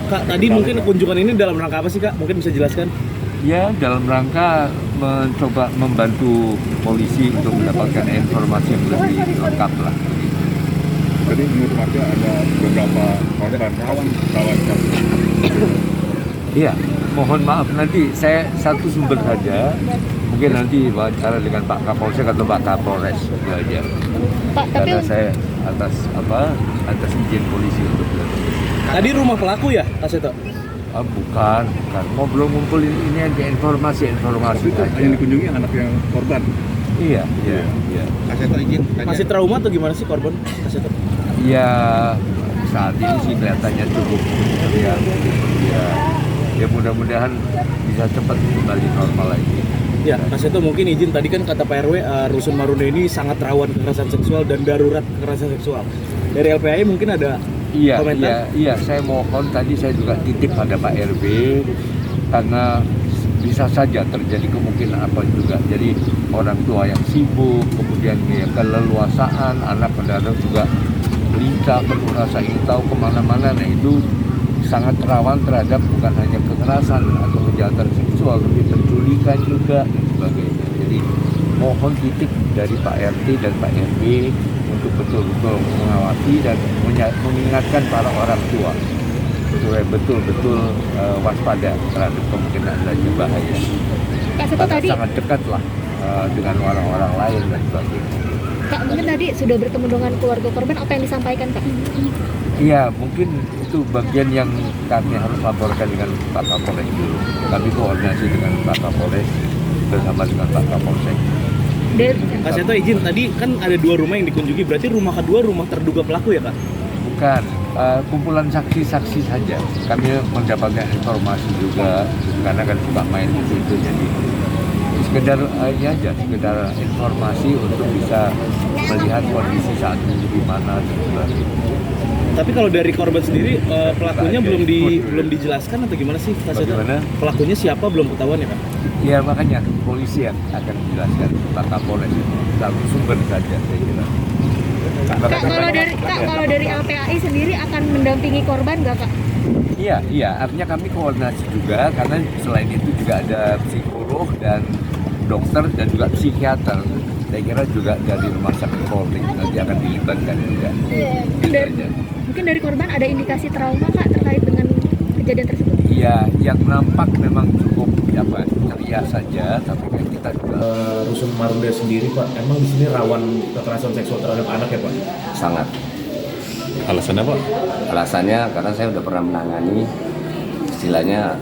Kak, tadi mungkin kunjungan ini dalam rangka apa sih Kak? Mungkin bisa jelaskan? Ya, dalam rangka mencoba membantu polisi untuk mendapatkan informasi yang lebih lengkap lah. Jadi menurut warga ada beberapa korban rawan kasus. Iya, mohon maaf nanti saya satu sumber saja. Mungkin nanti wawancara dengan Pak Kapolsek atau Pak Kapolres itu aja. Pak, tapi Karena saya atas izin polisi untuk belajar. Tadi rumah pelaku ya, Kak Seto? Bukan. Ngobrol-ngumpulin ini aja informasi Itu aja. yang dikunjungi anak yang korban. Iya. Kasih izin. Masih trauma atau gimana sih korban, Kak Seto? Ya saat ini sih kelihatannya cukup ya mudah-mudahan bisa cepat kembali normal lagi. Ya, Kak Seto mungkin izin, tadi kan kata Pak RW, Rusun Marunda ini sangat rawan kekerasan seksual dan darurat kekerasan seksual. Dari LPAI mungkin ada komentar? Iya, saya mohon tadi saya juga titip pada Pak RW karena bisa saja terjadi kemungkinan apa juga. Jadi orang tua yang sibuk, kemudian ya keleluasaan, anak mendadak juga lincah, perlu rasa ingin tahu kemana-mana, nah itu sangat rawan terhadap bukan hanya kekerasan atau kejahatan seksual, tapi penculikan juga dan sebagainya. Jadi mohon titip dari Pak RT dan Pak RW untuk betul-betul mengawasi dan mengingatkan para orang tua supaya betul-betul waspada terhadap kemungkinan adanya bahaya. Kak Seto Karena tadi, sangat dekat lah dengan orang-orang lain dan sebagainya. Kak mungkin tadi sudah bertemu dengan keluarga korban, apa yang disampaikan Kak? Iya, mungkin itu bagian yang kami harus laporkan dengan Pak Kapolres dulu. Kami koordinasi dengan Pak Kapolres bersama dengan Pak Kapolsek. Kak Seto izin, tadi kan ada 2 rumah yang dikunjungi, berarti rumah kedua rumah terduga pelaku ya Kak? Bukan, kumpulan saksi-saksi saja. Kami mendapatkan informasi juga, karena kan suka main di situ, jadi sekedar ini aja, sekedar informasi untuk bisa melihat kondisi saat ini gimana dan sebagainya. Tapi kalau dari korban sendiri, pelakunya belum dijelaskan atau gimana sih Kak Seto? Bagaimana? Pelakunya siapa belum ketahuan ya Kak? Ya makanya polisi yang akan menjelaskan, Pak Kapolres lalu sumber saja saya kira. Kak, kalau dari LPAI sendiri akan mendampingi korban nggak Kak? Iya, artinya kami koordinasi juga karena selain itu juga ada psikolog dan dokter dan juga psikiater. Saya kira juga dari rumah sakit Polri nanti akan dilibatkan juga. Mungkin dari korban ada indikasi trauma Kak terkait dengan kejadian tersebut? Iya, yang nampak memang cukup ceria saja, tapi kan kita juga Rusun Marunda sendiri Pak, emang di sini rawan kekerasan seksual terhadap anak ya Pak? Sangat. Alasannya Pak? Alasannya karena saya udah pernah menangani, istilahnya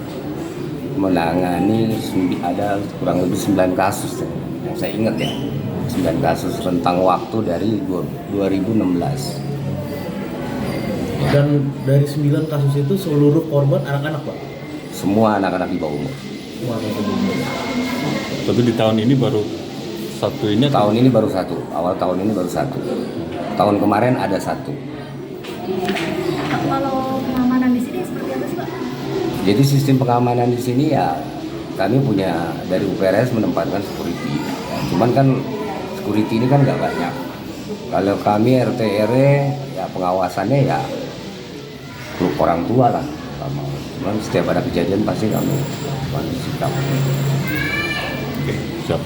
ada kurang lebih 9 kasus yang saya ingat ya. 9 kasus rentang waktu dari 2016. Dan dari 9 kasus itu seluruh korban anak-anak Pak? Semua anak-anak di bawah umur. Tapi di tahun ini baru satu ini. Tahun ini baru satu, awal tahun ini baru satu. Tahun kemarin ada satu. Kalau pengamanan di sini seperti apa sih Pak? Jadi sistem pengamanan di sini ya kami punya dari UPRS menempatkan security. Cuman kan security ini kan nggak banyak. Kalau kami RT RW ya pengawasannya ya grup orang tua lah. Cuman setiap ada kejadian pasti kami sikap. Oke, siap.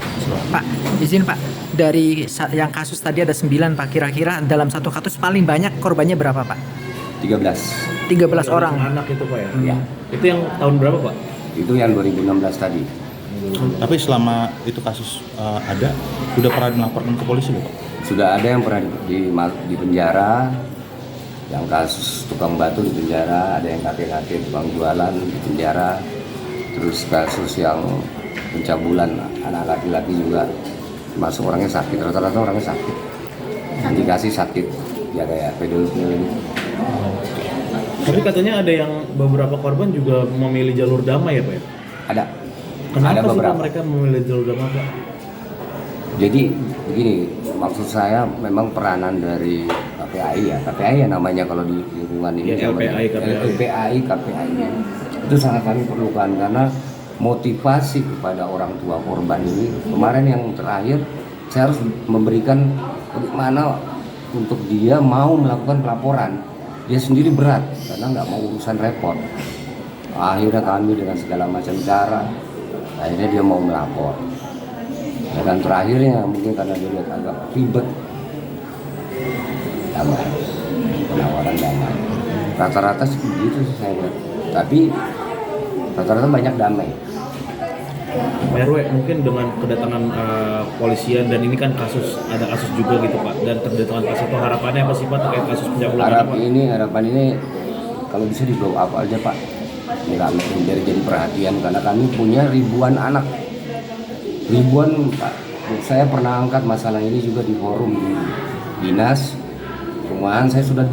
Pak, izin Pak, dari yang kasus tadi ada 9 Pak, kira-kira dalam satu kasus paling banyak korbannya berapa Pak? 13. 13 orang. Anak itu Pak ya? Ya. Itu yang tahun berapa Pak? Itu yang 2016 tadi. Tapi selama itu kasus ada, sudah pernah dilaporkan ke polisi Pak? Sudah ada yang pernah di penjara, yang kasus tukang batu di penjara, ada yang kakek-kakek tukang jualan di penjara, terus kasus yang pencabulan anak laki-laki juga, masuk orangnya sakit, rata-rata orangnya sakit, indikasi sakit, ya kayak pedofil. Tapi katanya ada yang beberapa korban juga memilih jalur damai ya Pak ya? Ada. Kenapa Ada sih Pak beberapa. mereka memilih jalur damai Pak? Jadi begini, maksud saya memang peranan dari KPAI ya. KPAI ya namanya kalau di lingkungan ini. Ya, LPAI, KPAI. Itu sangat kami perlukan karena motivasi kepada orang tua korban ini. Kemarin yang terakhir saya harus memberikan bagaimana untuk dia mau melakukan pelaporan. dia sendiri berat karena nggak mau urusan repot. Akhirnya kami dengan segala macam cara, akhirnya dia mau melapor. Dan terakhirnya mungkin karena dia lihat agak ribet, damai, penawaran damai. Rata-rata sih begitu sih saya lihat. Tapi rata-rata banyak damai. Pak RW, mungkin dengan kedatangan polisian dan ini kan ada kasus juga gitu Pak, dan kedatangan Pak Seto, harapannya apa sih Pak terkait kasus pencabulan Pak? Harapan ini kalau bisa di blow up aja Pak, nggak mungkin jadi perhatian karena kami punya ribuan anak, Pak. Saya pernah angkat masalah ini juga di forum di dinas perumahan, saya sudah